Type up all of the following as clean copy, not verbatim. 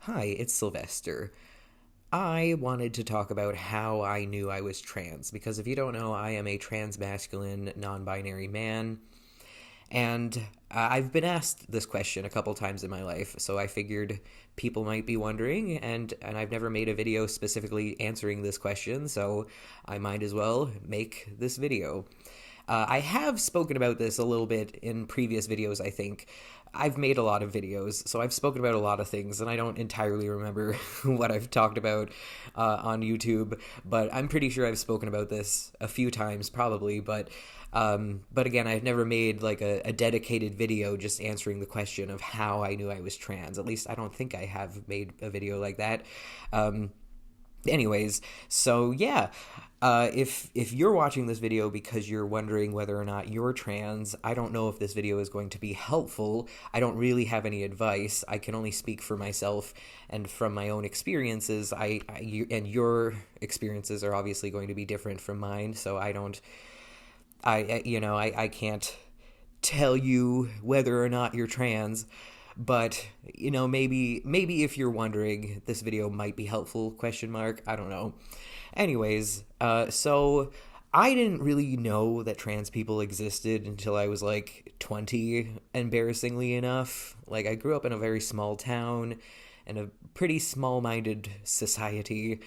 Hi, it's Sylvester. I wanted to talk about how I knew I was trans, because if you don't know, I am a transmasculine, non binary man, and I've been asked this question a couple times in my life, so I figured people might be wondering, and I've never made a video specifically answering this question, so I might as well make this video. I have spoken about this a little bit in previous videos, I think. I've made a lot of videos, so I've spoken about a lot of things, and I don't entirely remember what I've talked about on YouTube, but I'm pretty sure I've spoken about this a few times, probably, but again, I've never made like a dedicated video just answering the question of how I knew I was trans. At least I don't think I have made a video like that. Anyways, so yeah, if you're watching this video because you're wondering whether or not you're trans, I don't know if this video is going to be helpful. I don't really have any advice. I can only speak for myself and from my own experiences. And your experiences are obviously going to be different from mine, so I can't tell you whether or not you're trans. But maybe if you're wondering, this video might be helpful, question mark, I don't know. Anyways, so I didn't really know that trans people existed until I was like 20, embarrassingly enough. Like, I grew up in a very small town and a pretty small-minded society,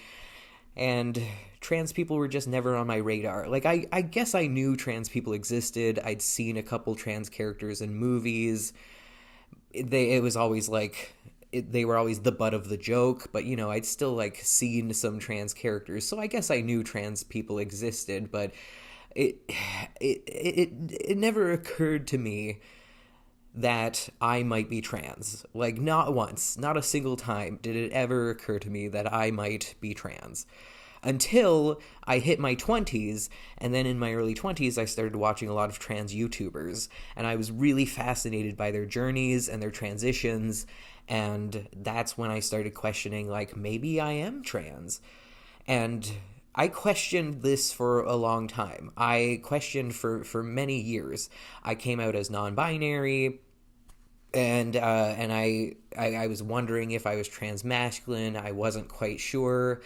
and trans people were just never on my radar. Like, I guess I knew trans people existed. I'd seen a couple trans characters in movies. It was always like they were always the butt of the joke, but I'd still like seen some trans characters, so I guess I knew trans people existed, but it it never occurred to me that I might be trans. Like, not once, not a single time did it ever occur to me that I might be trans. Until I hit my 20s, and then in my early 20s, I started watching a lot of trans YouTubers, and I was really fascinated by their journeys and their transitions, and that's when I started questioning, like, maybe I am trans. And I questioned this for a long time. I questioned for many years. I came out as non-binary, and I was wondering if I was transmasculine. I wasn't quite sure.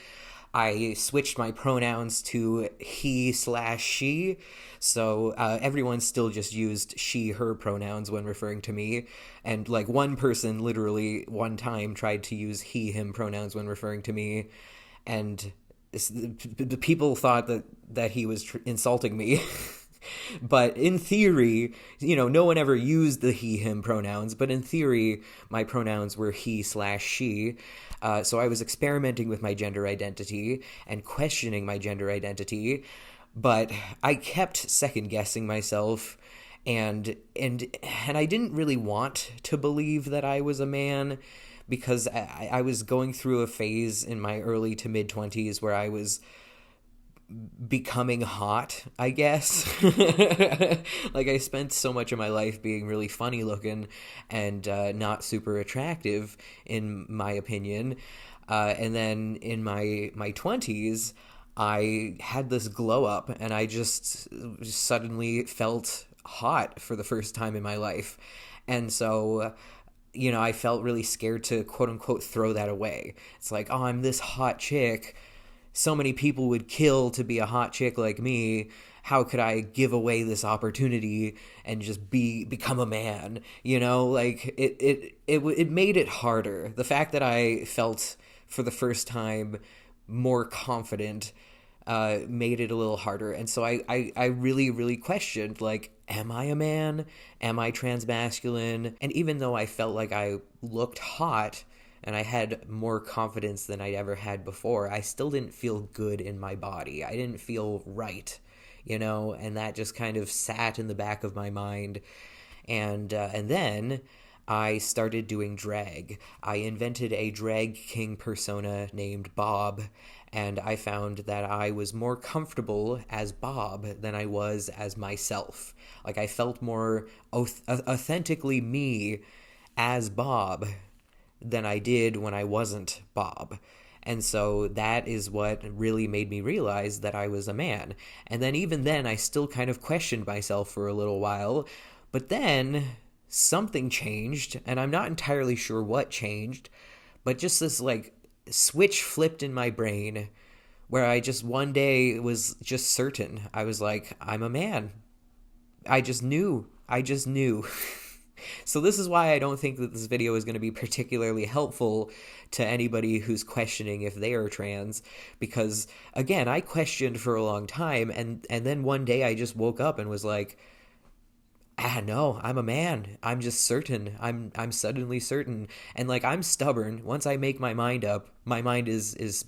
I switched my pronouns to he/she, so everyone still just used she/her pronouns when referring to me, and like one person literally one time tried to use he/him pronouns when referring to me, and the people thought that he was insulting me. But in theory, no one ever used the he/him pronouns, but in theory, my pronouns were he/she. So I was experimenting with my gender identity and questioning my gender identity, but I kept second guessing myself, and I didn't really want to believe that I was a man, because I was going through a phase in my early to mid 20s where I was becoming hot, I guess. Like, I spent so much of my life being really funny looking and not super attractive, in my opinion. And then in my 20s, I had this glow up, and I just suddenly felt hot for the first time in my life. And so I felt really scared to quote unquote throw that away. It's like, oh, I'm this hot chick. So many people would kill to be a hot chick like me. How could I give away this opportunity and just become a man? Like, it made it harder. The fact that I felt for the first time more confident made it a little harder. And so I really, really questioned, like, am I a man? Am I transmasculine? And even though I felt like I looked hot and I had more confidence than I'd ever had before, I still didn't feel good in my body. I didn't feel right, and that just kind of sat in the back of my mind. And then I started doing drag. I invented a drag king persona named Bob, and I found that I was more comfortable as Bob than I was as myself. Like, I felt more authentically me as Bob than I did when I wasn't Bob. And so that is what really made me realize that I was a man. And then even then, I still kind of questioned myself for a little while. But then something changed, and I'm not entirely sure what changed, But just this like switch flipped in my brain where I just one day was just certain. I was like, I'm a man. I just knew. I just knew. So this is why I don't think that this video is going to be particularly helpful to anybody who's questioning if they are trans, because again, I questioned for a long time, and then one day I just woke up and was like, no, I'm a man. I'm just certain. I'm suddenly certain. And like I'm stubborn. Once I make my mind up, my mind is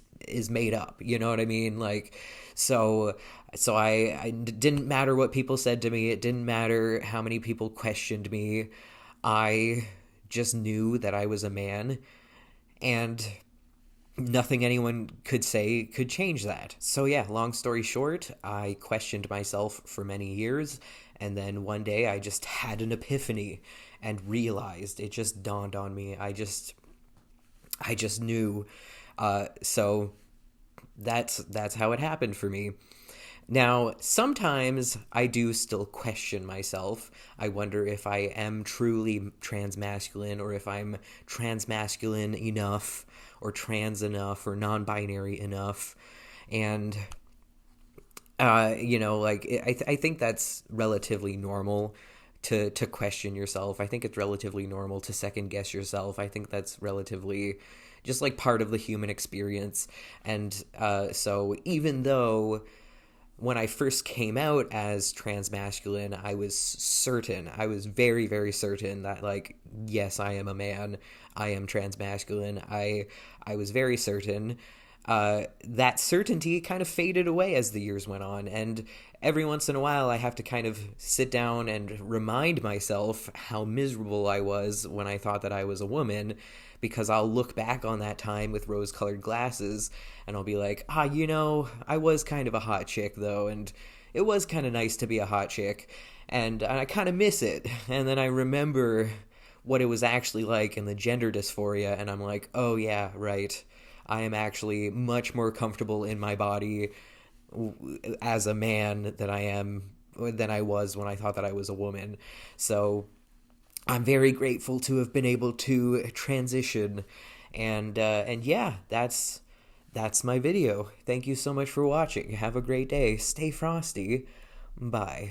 made up. You know what I mean? Like so I didn't matter what people said to me. It didn't matter how many people questioned me. I just knew that I was a man, and nothing anyone could say could change that. So yeah, long story short, I questioned myself for many years, and then one day I just had an epiphany and realized, it just dawned on me. I just knew. So that's how it happened for me. Now, sometimes I do still question myself. I wonder if I am truly transmasculine, or if I'm transmasculine enough, or trans enough, or non-binary enough. And, like, I think that's relatively normal to question yourself. I think it's relatively normal to second guess yourself. I think that's relatively just like part of the human experience. And so even though when I first came out as transmasculine, I was certain, I was very, very certain that, like, yes, I am a man, I am transmasculine, I was very certain. That certainty kind of faded away as the years went on, and every once in a while I have to kind of sit down and remind myself how miserable I was when I thought that I was a woman, because I'll look back on that time with rose-colored glasses, and I'll be like, I was kind of a hot chick, though, and it was kind of nice to be a hot chick, and I kind of miss it, and then I remember what it was actually like in the gender dysphoria, and I'm like, oh yeah, right, I am actually much more comfortable in my body as a man than I was when I thought that I was a woman. So I'm very grateful to have been able to transition, and yeah, that's my video. Thank you so much for watching. Have a great day. Stay frosty. Bye.